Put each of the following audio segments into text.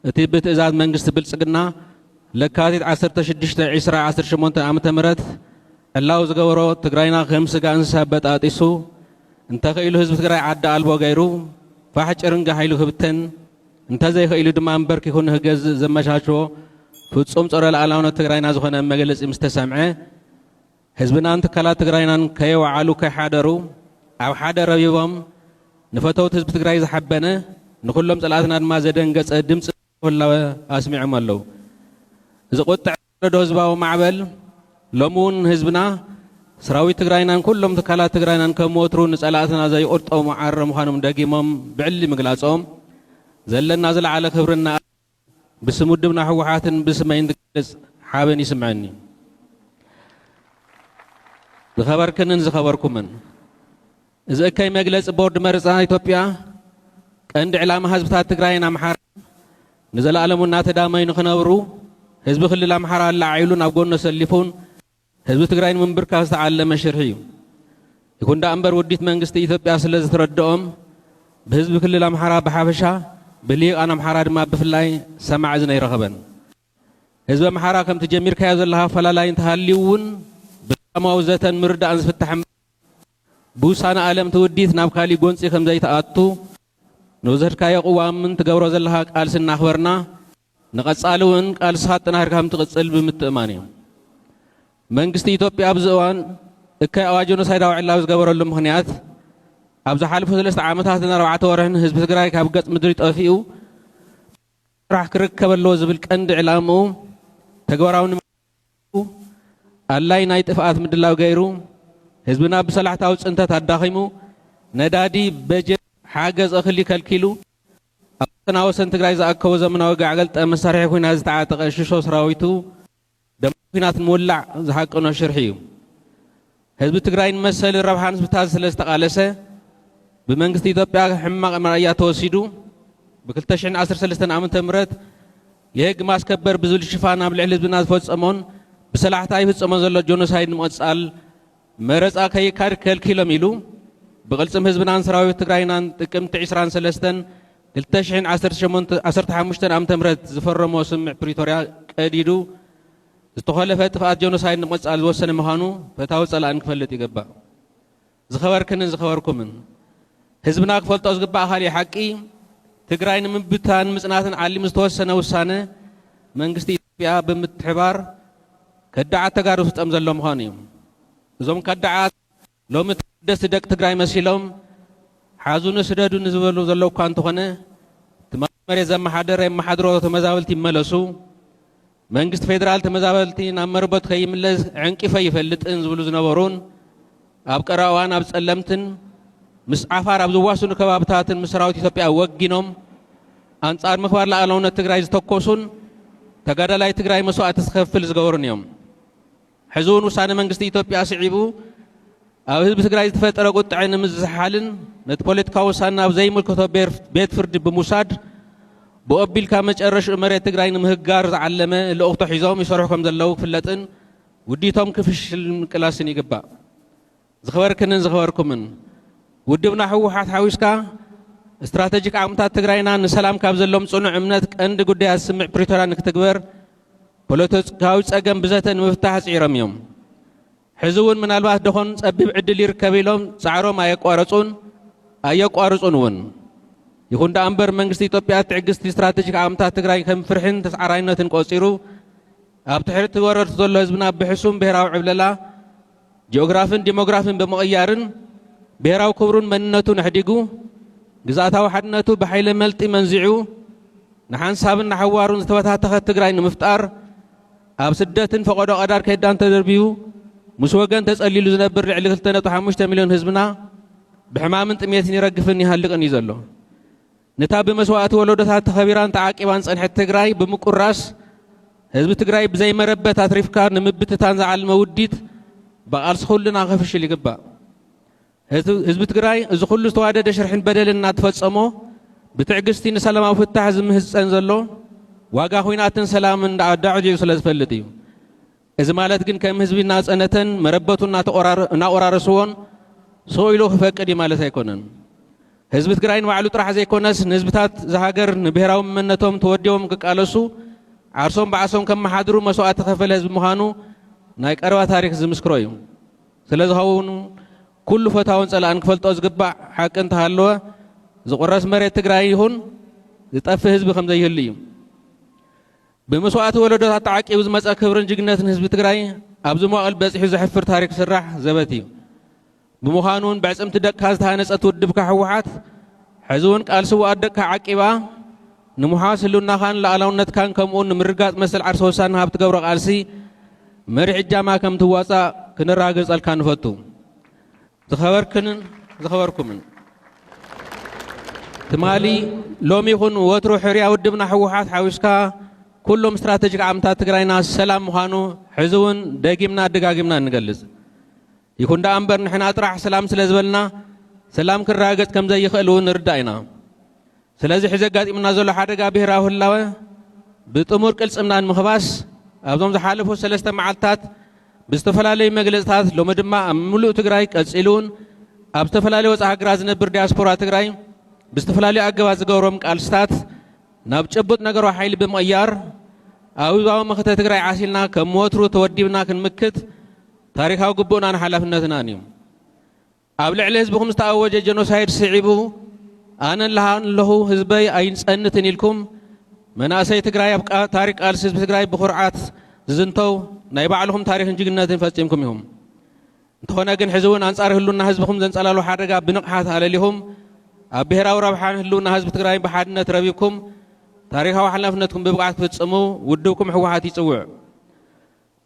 እቲ ብትእዛዝ መንግስቲ ብልጽግና ለካቲት 16/2018 ዓመተ ምህረት ዕላው ዝገበሮ ትግራይና ከም ስጋ እንስሳ በጣጢሱ እንተኸኢሉ ህዝቢ ትግራይ ዓዲ አልቦ ገይሩ ፋሕ ጭርንጋ ኃይሉ ክብተን እንተዘይኸኢሉ ድማ እምበርክ ይኹን ህገዝእ ዘመቻችዎ ፍጹም ጸረ ሉዓላውነት ትግራይና ዝኾነ መግለጺ ምስ ተሰምዐ ህዝብናን ትካላት ትግራይናን ከየወዓሉ ከይሓደሩ ኣብ ሓደ ረቢቦም ንፈተውት ህዝቢ ትግራይ ዝሓበነ ንኹሎም ጸላእትና ድማ ዘደንገጸ ድምፂ ኩላወ ኣስሚዖም ኣለዉ። እዚ ቁጥዕ ረዶ ህዝባዊ ማዕበል ሎሚ እውን ህዝብና ሰራዊት ትግራይናን ኩሎም ትካላት ትግራይናን ከም ወትሩ ንጸላእትና ዘይቁርጦም ዓረ ምዃኖም ደጊሞም ብዕሊ ምግላጾም ዘለና ዝለዓለ ክብርና ብስሙድብና ህወሓትን ብስመይን ዝገልጽ ሓበን ይስምዐኒ። ዝኸበርክንን ዝኸበርኩምን እዚ እከይ መግለፂ ቦርድ መርፃ ኢትዮጵያ ቀንዲ ዕላማ ህዝብታት ትግራይን ኣምሓራ ንዘለኣለሙ እናተዳመዩ ንኽነብሩ ህዝቢ ክልል ኣምሓራ ኣላዒሉ ናብ ጎኖ ሰሊፉን ህዝቢ ትግራይ ንምንብርካብ ዝተዓለመ ሽርሒ እዩ። ይኹን ዳ እምበር ውዲት መንግስቲ ኢትዮጵያ ስለ ዝተረድኦም ብህዝቢ ክልል ኣምሓራ ብሓፈሻ ብልሂቃን ኣምሓራ ድማ ብፍላይ ሰማዕ እዝነ ይረኸበን። ህዝቢ ኣምሓራ ከምቲ ጀሚርካዮ ዘለኻ ፈላላይ እንተሃልዩ እውን ብሰላማዊ ዘተን ምርዳእን ዝፍታሕ ብውሳነ ዓለም ትውዲት ናብ ካሊእ ጎንፂ ከም ዘይተኣቱ ንወሰድካዮ ቅዋምን ትገብሮ ዘለኻ ቃልሲ እናኽበርና ንቐጻሊ እውን ቃልስኻ ኣጠናኺርካ ከምትቕጽል ብምትእማን እዩ። መንግስቲ ኢትዮጵያ ኣብዚ እዋን እከይ ኣዋጅ ጆኖሳይዳዊ ዕላው ዝገበረሉ ምኽንያት ኣብ ዝሓለፉ 3 ዓመታትን 4 ወርሕን ህዝቢ ትግራይ ካብ ገጽ ምድሪ ጠፊኡ ስራሕ ክርከብ ኣለዎ ዝብል ቀንዲ ዕላምኡ ተግባራዊ ኣድላይ ናይ ጥፍኣት ምድላው ገይሩ ህዝብና ብሰላሕታዊ ጽንተት ኣዳኺሙ ነዳዲ በጀት ሓገዝ እኽሊ ከልኪሉ ኣብ ወሰን ትግራይ ዝኣከቦ ዘመናዊ ጋዕገልጠ መሳርሒ ኩናት ዝተዓጠቐ ሽሾ ሰራዊቱ ደማ ኩናት ንምውላዕ ዝሓቅኖ ሽርሒ እዩ። ህዝቢ ትግራይ ንመሰሊ ረብሓን ህዝብታት ስለ ዝተቓለሰ ብመንግስቲ ኢትዮጵያ ሕማቕ መርኣያ ተወሲዱ ብ2013 ዓመተ ምህረት የህግ ማስከበር ብዝብል ሽፋን ኣብ ልዕሊ ህዝብና ዝፈጸሞን ብሰላሕታ ይፍጸሞን ዘሎ ጆኖሳይድ ንምቕጻል መረፃ ከይካድ ከልኪሎም ኢሉ ብቕልጽም ህዝብናን ሰራዊት ትግራይናን ጥቅምቲ 23 2015 ዓመተ ምህረት ዝፈረሞ ስምዕ ፕሪቶርያ ቀዲዱ ዝተኸለፈ ጥፍኣት ጆኖሳይድ ንምቕጻል ዝወሰነ ምዃኑ ፈታዊ ጸላእን ክፈልጥ ይግባእ። ዝኸበርክንን ዝኸበርኩምን ህዝብና ክፈልጦ ዝግባእ ካሊእ ሓቂ ትግራይ ንምብታን ምጽናትን ዓሊሙ ዝተወሰነ ውሳነ መንግስቲ ኢትዮጵያ ብምትሕባር ከዳዓት ተጋሩ ፍጸም ዘሎ ምዃኑ እዩ። እዞም ከዳዓት ሎሚ ደስ ደቂ ትግራይ መሲሎም ሓዙን ስደዱን ዝበሉ ዘለዉ እኳ እንተኾነ መሬት ዘመሓደረ የመሓድሮ ተመዛበልቲ ይመለሱ መንግስቲ ፌደራል ተመዛበልቲ ናብ መርበቱ ከይምለስ ዕንቂፈ ይፈልጥን ዝብሉ ዝነበሩን ኣብ ቀረባ እዋን ኣብ ጸለምትን ምስ ዓፋር ኣብ ዝዋስኑ ከባብታትን ምስ ሰራዊት ኢትዮጵያ ወጊኖም ኣንጻር ምኽባር ሉዓላውነት ትግራይ ዝተኮሱን ተጋዳላይ ትግራይ መስዋዕቲ ዝኸፍል ዝገበሩን እዮም። ሕዚ እውን ውሳነ መንግስቲ ኢትዮጵያ ስዒቡ ኣብ ህዝቢ ትግራይ ዝተፈጠረ ቁጥዐ ንምዝሓልን ነቲ ፖለቲካዊ ውሳነ ኣብ ዘይምልከቶ ቤት ፍርዲ ብምውሳድ ብቐቢልካ መጨረሽኡ መሬት ትግራይ ንምህጋር ዝዓለመ ልእኽቶ ሒዞም ይሰርሑ ከም ዘለዉ ክፍለጥን ውዲቶም ክፍሽል ምቅላስን ይግባእ። ዝኸበርክንን ዝኸበርኩምን ውድብና ህወሓት ሓዊስካ استراتيجيك عمتات تجرينا نسلام كابزلهم صنع أمنات كأند قدي السمع بريتورا نكتكبر بولوتوس كاوس أجمع بزاتن مفتاح سعرهم يوم حزون من الباس دخون سبب عدلير كبيلهم سعرهم أيق أرزون ون يكون ده أمبر منجستي توبيات عجست استراتيجيك عمتات تجرين كم فرحين تسعرين تنقصيرو أبتحرت ورد تطلع زبنا بحسوم بهراو عبللا جغرافين ديموغرافين بمغيارن بهراو كبرون مننتو نحديقو جزاتها حدنتو بحيل ملتي منزعو نحن سابن نحوارون استواتها تخت تجرين مفتار أب سدتن فقد قدر كيدان تدربيو مسوقن تسألي لزنبر على 3.5 مليون حزبنا بحمامن تميتني رقفني هاللقني زلو نتاب مسوات ولودتها تخبيران تعاقبان صنح تجراي بمقراس حزب تجراي بزي مربت أتريفكار نمبت تنزع الموديت بقالس خلنا غفش اللي قبا حزب تجراي إذا خلص توعد شرحين بدل الناتفت سمو بتعجستين سلام أو فتح حزب مهز أنزلو واقع خويناتن سلام من دعوة يوصل فلتيو إذا مالت جن كم حزب الناس أنتن مربتون نات أورار سوون سويلو فكر دي مالت هيكونن ህዝቢ ትግራይ ንባዕሉ ጥራሕ ዘይኮነስ ንህዝብታት ዝሃገር ንብሔራዊ መንነቶም ተወዲቦም ክቃለሱ ዓርሶም በዓሶም ከመሓድሩ መስዋዕት ተኸፈለ ህዝቢ ምዃኑ ናይ ቀረባ ታሪክ ዝምስክሮ እዩ። ስለዝኸውን ኩሉ ፈታውን ጸላእን ክፈልጦ ዝግባእ ሓቂ እንተሃለወ ዝቑረስ መሬት ትግራይ ይኹን ዝጠፍእ ህዝቢ ከም ዘይህሉ እዩ። ብመስዋዕቲ ወለዶታት ተዓቂቡ ዝመፀ ክብርን ጅግነትን ህዝቢ ትግራይ ኣብዚ መዋቕል በፂሑ ዘሕፍር ታሪክ ስራሕ ዘበት እዩ። ብምዃኑ እውን ብዕፅምቲ ደቅካ ዝተሃነፀት ውድብካ ሕወሓት ሕዚ እውን ቃልሲ ውኣት ደቅካ ዓቂባ ንምሓስ ህልውናኻን ላዕላውነትካን ከምኡውን ንምርጋፅ መሰል ዓርሰ ውሳነ ሃብ ትገብሮ ቃልሲ መሪሕ እጃማ ከም ትዋፃእ ክንራገፀልካ ንፈቱ። ዝኸበርኩምን ትማሊ ሎሚ ይኹን ወትሩ ሕርያ ውድብና ሕወሓት ሓዊስካ ኩሎም ስትራቴጂክ ዓምታት ትግራይና ሰላም ምዃኑ ሕዚ እውን ደጊምና ደጋጊምና ንገልጽ። ይኹን ዳ እምበር ንሕና ጥራሕ ሰላም ስለ ዝበልና ሰላም ክራገጽ ከም ዘይኽእል እውን ንርዳእ ኢና። ስለዚ ሕዚ ኣጋጢምና ዘሎ ሓደጋ ብሄራዊ ህላወ ብጥሙር ቅልጽምና ንምኽባስ ኣብዞም ዝሓለፉ 3 መዓልትታት ብዝተፈላለዩ መግለጽታት ሎሚ ድማ ኣብ ሙሉእ ትግራይ ቀጺሉን ኣብ ዝተፈላለዩ ወፃኢ ሃገራት ዝነብር ዲያስፖራ ትግራይ ብዝተፈላለዩ ኣገባብ ዝገብሮም ቃልስታት ናብ ጭቡጥ ነገሮ ሓይሊ ብምቕያር ኣብ ህዝባዊ መኽተ ትግራይ ዓሲልና ከም ወትሩ ተወዲብና ክንምክት ታሪካዊ ግቡእናን ሓላፍነትናን እዩ። ኣብ ልዕሊ ህዝብኩም ዝተኣወጀ ጀኖሳይድ ስዒቡ ኣነ ኣለኹ ህዝበይ ኣይንጸንትን ኢልኩም መናእሰይ ትግራይ ኣብ ታሪክ ቃልሲ ህዝቢ ትግራይ ብኹርዓት ዝዝንተው ናይ ባዕልኹም ታሪክን ጅግነትን ፈጺምኩም ኢኹም። እንተኾነ ግን ሕዚ እውን ኣንጻር ህልውና ህዝብኩም ዘንጸላሉ ሓደጋ ብንቕሓት ኣለሊኹም ኣብ ብሔራዊ ረብሓን ህልውና ህዝቢ ትግራይ ብሓድነት ረቢብኩም ታሪካዊ ሓላፍነትኩም ብብቕዓት ክትፍጽሙ ውድብኩም ሕወሓት ይጽውዕ።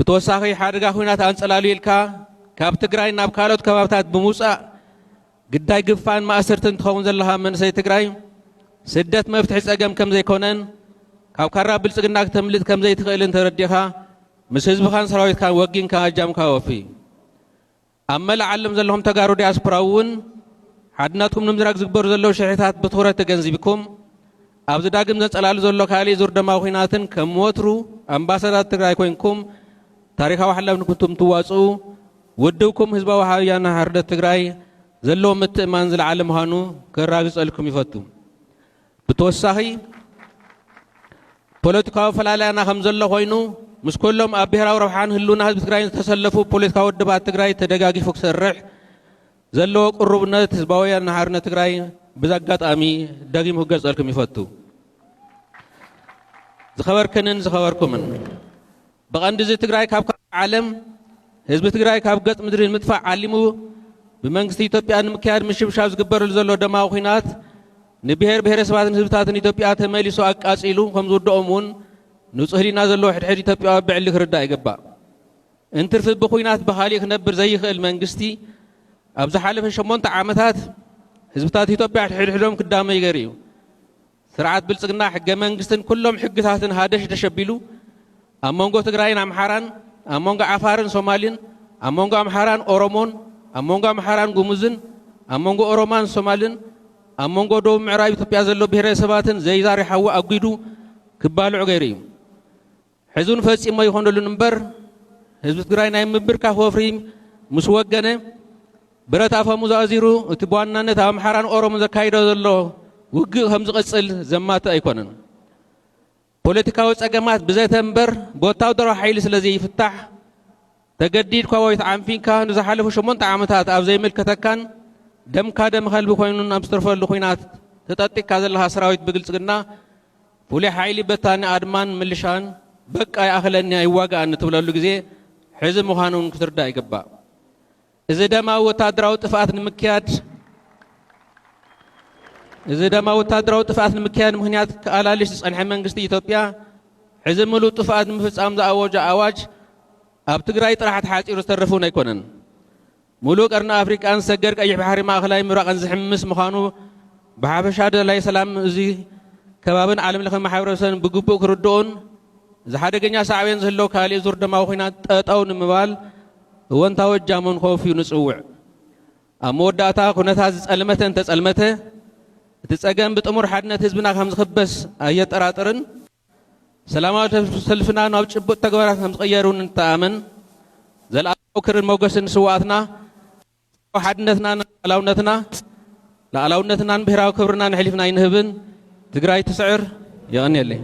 ብተወሳኺ ሓደጋ ኩናት ኣንጸላልዩ ኢልካ ካብ ትግራይ ናብ ካልኦት ከባብታት ብምውፃእ ግዳይ ግፋን ማእሰርትን ትኸውን ዘለኻ መንእሰይ ትግራይ ስደት መፍትሒ ጸገም ከም ዘይኮነን ካብ ካራ ብልጽግና ክተምልጥ ከም ዘይትኽእልን ተረዲኻ ምስ ህዝብኻን ሰራዊትካን ወጊንካ ኣጃምካ ወፊ። ኣብ መላእ ዓለም ዘለኹም ተጋሩ ዲያስፖራ እውን ሓድነትኩም ንምዝራግ ዝግበሩ ዘለዉ ሽሕታት ብትኹረት ተገንዚብኩም ኣብዚ ዳግም ዘንጸላሉ ዘሎ ካሊእ ዙር ደማዊ ኩናትን ከም ወትሩ ኣምባሳደር ትግራይ ኮይንኩም ታሪካዊ ሓላፍነትኩም ትዋፅኡ ውድብኩም ህዝባዊ ሃብያና ሓርነት ትግራይ ዘለዎ ምትእማን ዝለዓለ ምዃኑ ከራግጸልኩም ይፈቱ። ብተወሳኺ ፖለቲካዊ ፈላልያና ከም ዘሎ ኮይኑ ምስ ኩሎም ኣብ ብሔራዊ ረብሓን ህልውና ህዝቢ ትግራይ ዝተሰለፉ ፖለቲካዊ ውድባት ትግራይ ተደጋጊፉ ክሰርሕ ዘለዎ ቁርብነት ህዝባዊ ወያነ ሓርነት ትግራይ ብዘጋጣሚ ደጊሙ ክገልጸልኩም ይፈቱ። ዝኸበርኩምን ብቐንዲ እዚ ትግራይ ካብ ዓለም ህዝቢ ትግራይ ካብ ገጽ ምድሪ ንምጥፋእ ዓሊሙ ብመንግስቲ ኢትዮጵያ ንምክያድ ምሽብሻብ ዝግበረሉ ዘሎ ደማዊ ኩናት ንብሔር ብሔረሰባትን ህዝብታትን ኢትዮጵያ ተመሊሱ ኣቃጺሉ ከም ዝውድኦም እውን ንጹህ ህሊና ዘለዎ ሕድሕድ ኢትዮጵያዊ ብዕሊ ክርዳእ ይግባእ። እንትርፊ ብኩናት ብኻሊእ ክነብር ዘይኽእል መንግስቲ ኣብ ዝሓለፈ 8 ዓመታት ህዝብታት ኢትዮጵያ ሕድሕዶም ክዳመይ ገይሩ እዩ። ስርዓት ብልጽግና ሕገ መንግስትን ኩሎም ሕግታትን ሃደሽ ተሸቢሉ ኣብ መንጎ ትግራይን ኣምሓራን ኣብ መንጎ ዓፋርን ሶማሊን ኣብ መንጎ ኣምሓራን ኦሮሞን ኣብ መንጎ ኣምሓራን ጉሙዝን ኣብ መንጎ ኦሮማን ሶማልን ኣብ መንጎ ደቡብ ምዕራብ ኢትዮጵያ ዘሎ ብሔረሰባትን ዘይዛሪሓዊ ኣጒዱ ክባልዑ ገይሩ እዩ። ሕዚ እውን ፈጺሞ ይኾነሉን እምበር ህዝቢ ትግራይ ናይ ምብርካፍ ወፍሪ ምስ ወገነ ብረት ኣፈሙዝ ኣዚሩ እቲ ብዋናነት ኣብ ኣምሓራን ኦሮሞን ዘካይዶ ዘሎ ውግእ ከም ዝቕጽል ዘማትእ ኣይኮነን። ፖለቲካዊ ጸገማት ብዘተ እምበር ብወታደራዊ ሓይሊ ስለ ዘይፍታሕ ተገዲድካ ወይ ተዓንፊንካ ንዝሓለፉ 8 ዓመታት ኣብ ዘይምልከተካን ደምካ ደም ከልቢ ኮይኑን ኣብ ዝተርፈሉ ኩናት ተጠጢቕካ ዘለኻ ሰራዊት ብግልጽግና ፍሉይ ሓይሊ በታኒ ኣድማን ምልሻን በቃ ይኣኽለኒ ኣይዋጋእኒ ትብለሉ ግዜ ሕዚ ምዃኑን ክትርዳእ ይግባእ። እዚ ደማዊ ወታደራዊ ጥፍኣት ንምክያድ ምክንያት ከኣላልሽ ዝጸንሐ መንግስቲ ኢትዮጵያ ሕዚ ምሉእ ጥፍኣት ንምፍጻም ዝኣወጀ ኣዋጅ ኣብ ትግራይ ጥራሕ ተሓጺሩ ዝተረፉን ኣይኮነን። ሙሉእ ቀርኒ ኣፍሪቃን ሰገር ቀይሕ ባሕሪ ማእኸላይ ምብራቕን ዝሕምስ ምዃኑ ብሓፈሻ ደላይ ሰላም እዚ ከባብን ዓለም ለኸ ማሕበረሰብን ብግቡእ ክርድኡን ዝሓደገኛ ሳዕብዮን ዝህለው ካሊእ ዙር ደማዊ ኩናት ጠጠው ንምባል እወንታዊ እጃሞን ከወፍዩ ንጽውዕ። ኣብ መወዳእታ ኩነታት ዝጸልመተን ተጸልመተ እቲ ጸገም ብጥሙር ሓድነት ህዝብና ከም ዝኽበስ ኣየጠራጥርን ሰላማዊ ሰልፍና ናብ ጭቡጥ ተግባራት ከም ዝቕየሩን እንተኣመን ዘለኣለዊ ክርን ሞገስን ስዋእትና ሓድነትና ላውነትና لألاونتنا نبهراو كبرنا نحلفنا ينهبن تقرأي تسعر يغني اللي